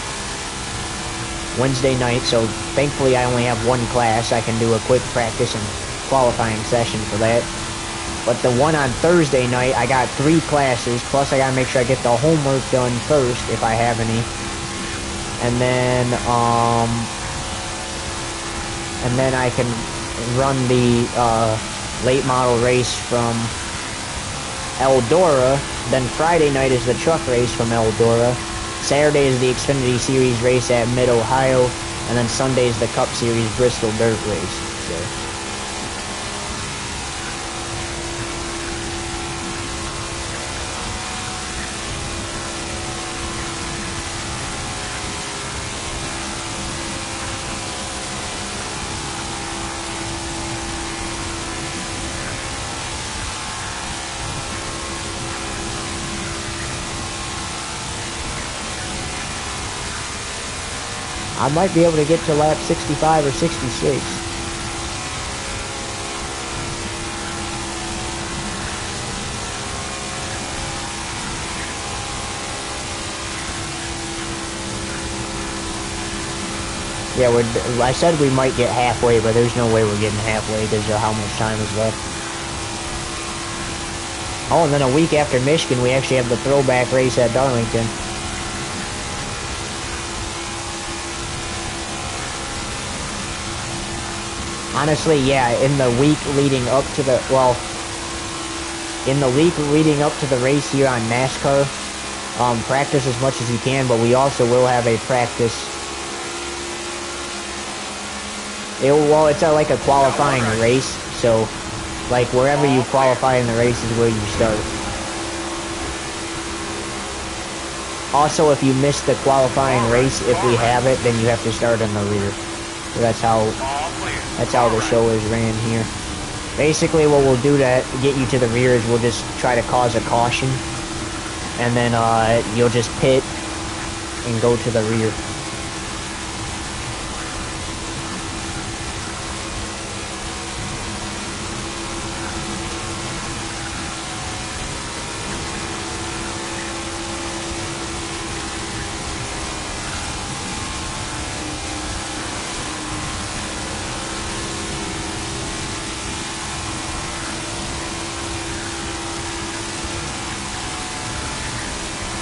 B: night, so thankfully I only have 1 class. I can do a quick practice and qualifying session for that. But the one on Thursday night, I got 3 classes, plus I gotta make sure I get the homework done first, if I have any. And then I can run the late model race from Eldora. Then Friday night is the truck race from Eldora. Saturday is the Xfinity Series race at Mid-Ohio. And then Sunday is the Cup Series Bristol Dirt race. So. I might be able to get to lap 65 or 66. Yeah, I said we might get halfway, but there's no way we're getting halfway because of how much time is left. Oh, and then a week after Michigan, we actually have the throwback race at Darlington. Honestly, yeah, in the week leading up to the, race here on NASCAR, practice as much as you can, but we also will have a practice. It's like a qualifying race, so, like, wherever you qualify in the race is where you start. Also, if you miss the qualifying race, if we have it, then you have to start in the rear. So that's how the show is ran here. Basically, what we'll do to get you to the rear is we'll just try to cause a caution. and then you'll just pit and go to the rear.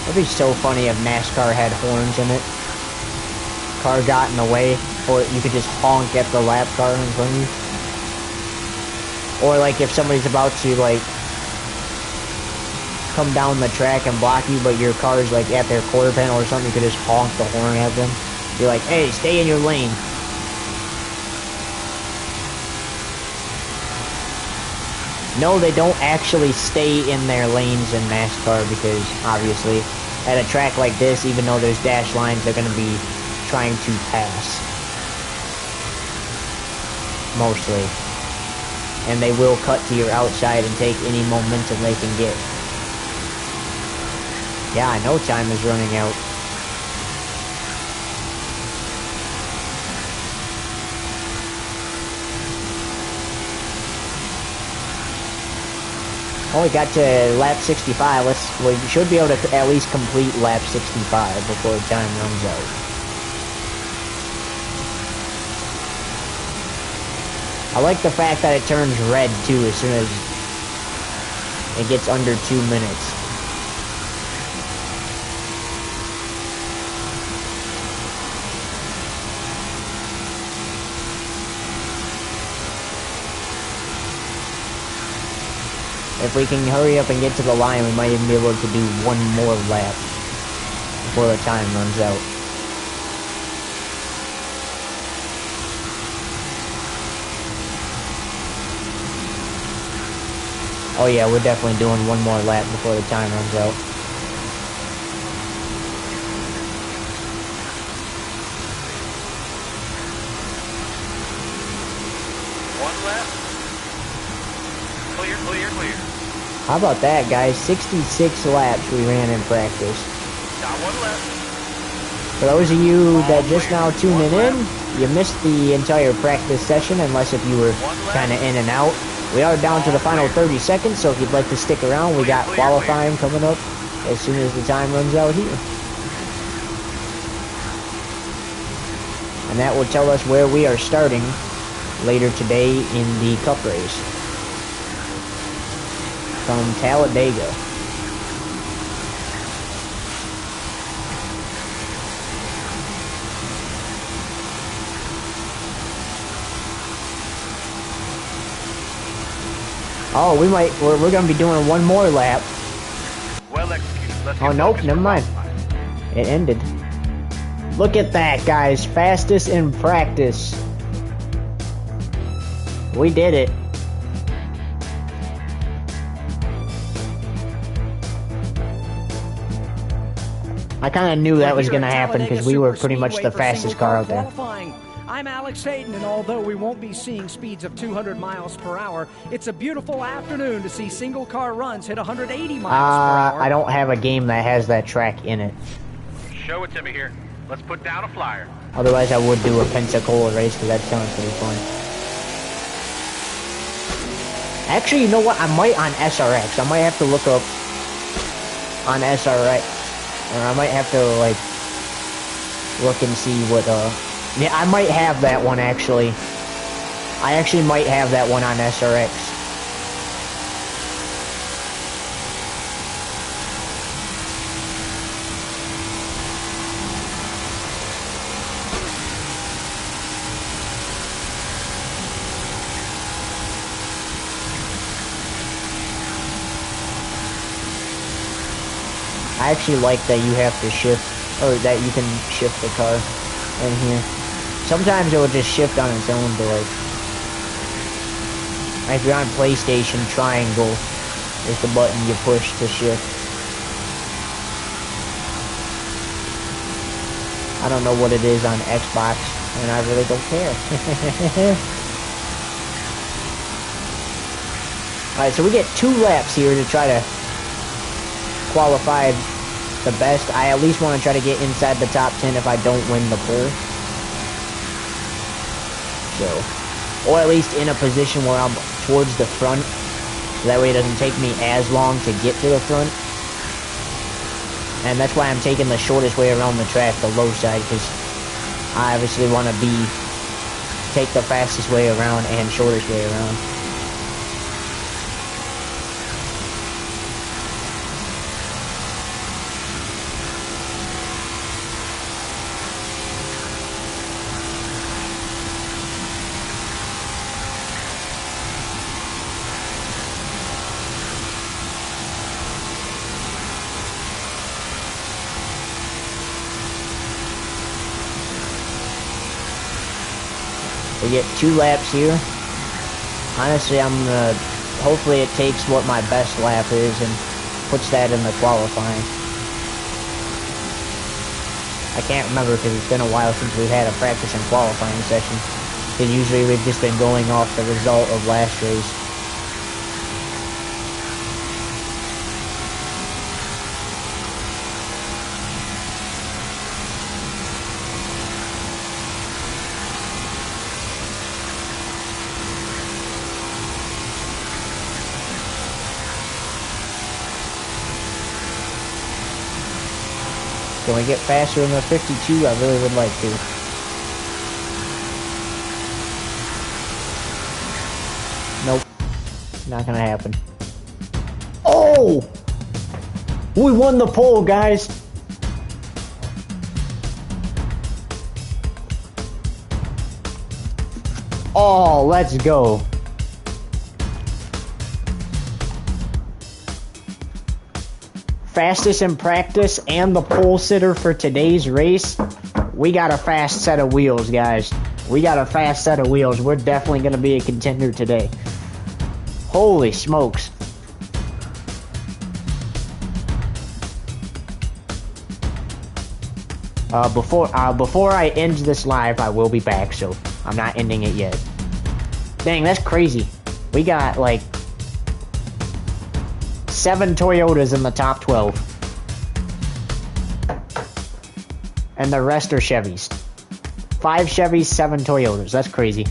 B: It'd be so funny if NASCAR had horns in it. Car got in the way, or you could just honk at the lap car in front of you. Or like if somebody's about to like come down the track and block you, but your car's like at their quarter panel or something, you could just honk the horn at them. Be like, hey, stay in your lane. No, they don't actually stay in their lanes in NASCAR because, obviously, at a track like this, even though there's dash lines, they're going to be trying to pass. Mostly. And they will cut to your outside and take any momentum they can get. Yeah, I know time is running out. Oh, we got to lap 65. We should be able to at least complete lap 65 before time runs out. I like the fact that it turns red too as soon as it gets under 2 minutes. If we can hurry up and get to the line, we might even be able to do one more lap before the time runs out. Oh yeah, we're definitely doing one more lap before the time runs out.
A: One lap. Clear, clear, clear.
B: How about that, guys? 66 laps we ran in practice.
A: Got one lap.
B: For those of you that just now tuning in, you missed the entire practice session unless if you were kind of in and out. We are down to the final 30 seconds, so if you'd like to stick around, we got qualifying coming up as soon as the time runs out here. And that will tell us where we are starting later today in the Cup race. From Talladega. Oh, we're gonna be doing one more lap.
A: Well executed. Let's
B: Oh, nope, never mind. It ended. Look at that, guys. Fastest in practice. We did it. I kind of knew that was going to happen because we were pretty much the fastest car out there.
C: I'm Alex Hayden, and although we won't be seeing speeds of 200 miles per hour, it's a beautiful afternoon to see single-car runs hit 180 miles per hour.
B: I don't have a game that has that track in it.
A: Show it to me here. Let's put down a flyer.
B: Otherwise, I would do a Pensacola race because that sounds pretty fun. Actually, you know what? I might on SRX. I might have to look up on SRX. Or I might have to, like, look and see what, yeah, I might have that one, actually. I actually might have that one on SRX. I actually like that you have to shift, or that you can shift the car in here. Sometimes it will just shift on its own to like if you're on PlayStation, triangle is the button you push to shift. I don't know what it is on Xbox, and I really don't care. Alright, so we get 2 laps here to try to qualified the best, I at least want to try to get inside the top 10 if I don't win the pole. So, or at least in a position where I'm towards the front. So that way it doesn't take me as long to get to the front. And that's why I'm taking the shortest way around the track, the low side, because I obviously want to take the fastest way around and shortest way around. We get 2 laps here. Honestly, hopefully it takes what my best lap is and puts that in the qualifying. I can't remember because it's been a while since we've had a practice and qualifying session. Because usually we've just been going off the result of last race. Can we get faster than the 52? I really would like to. Nope. Not gonna happen. Oh! We won the pole, guys! Oh, let's go. Fastest in practice and the pole sitter for today's race. We got a fast set of wheels, guys. We got a fast set of wheels. We're definitely going to be a contender today. Holy smokes. Before I end this live, I will be back, so I'm not ending it yet. Dang, that's crazy. We got like 7 Toyotas in the top 12. And the rest are Chevys. 5 Chevys, 7 Toyotas. That's crazy.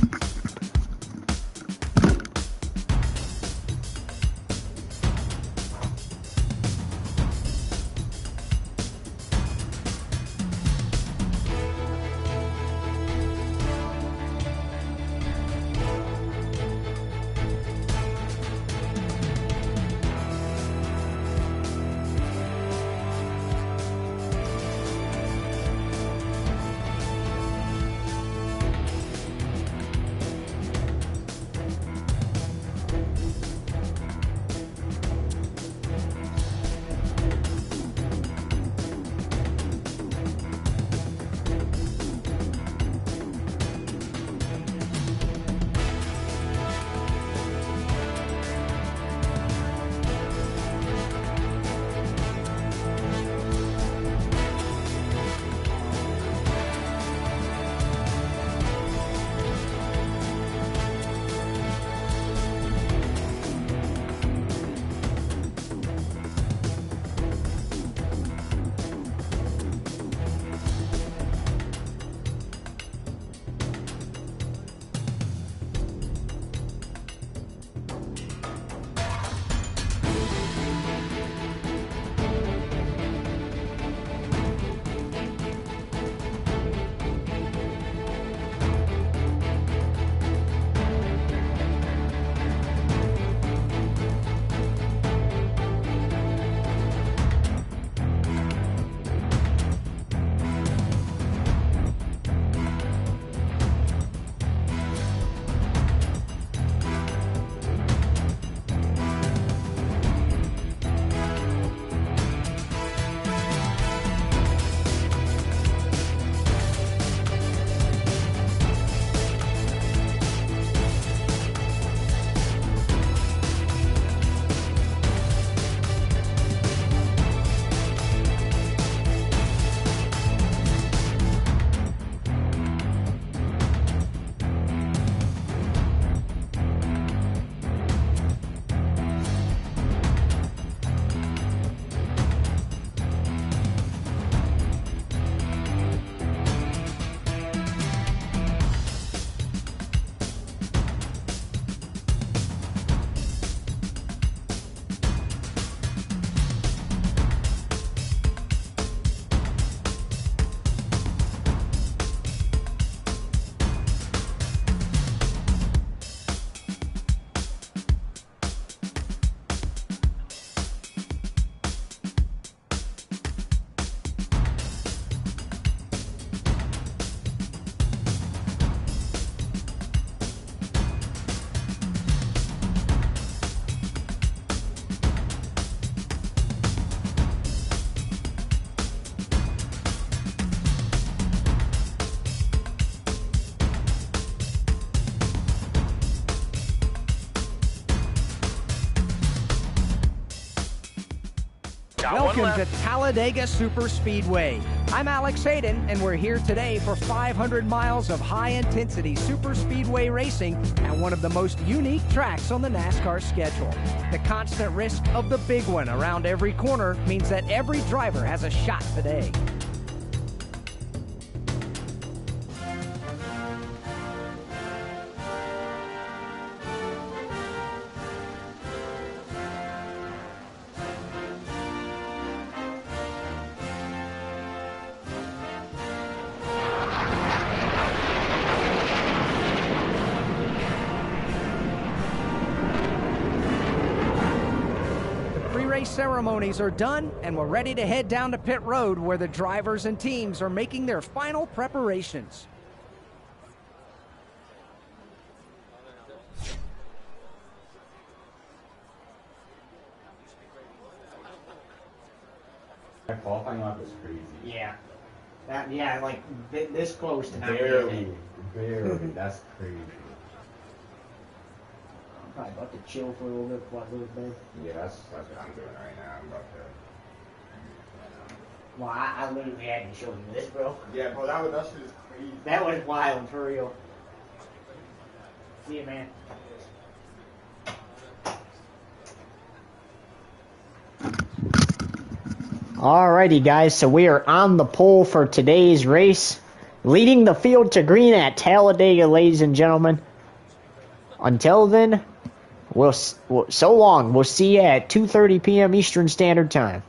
C: Welcome to Talladega Superspeedway. I'm Alex Hayden, and we're here today for 500 miles of high-intensity superspeedway racing at one of the most unique tracks on the NASCAR schedule. The constant risk of the big one around every corner means that every driver has a shot today. Pre-race ceremonies are done, and we're ready to head down to pit road where the drivers and teams are making their final preparations.
D: That qualifying lap was crazy.
B: Yeah. Yeah, like this close to not
D: Barely. That's crazy.
B: Probably about to chill for a little bit before I go to bed.
D: Yeah, that's what I'm doing right now. I'm about to.
B: Well, I literally had to show you this, bro.
D: Yeah, bro, that shit is crazy.
B: That was wild, for real. See you, man. Alrighty, guys, so we are on the pole for today's race. Leading the field to green at Talladega, ladies and gentlemen. Until then, so long. We'll see you at 2:30 p.m. Eastern Standard Time.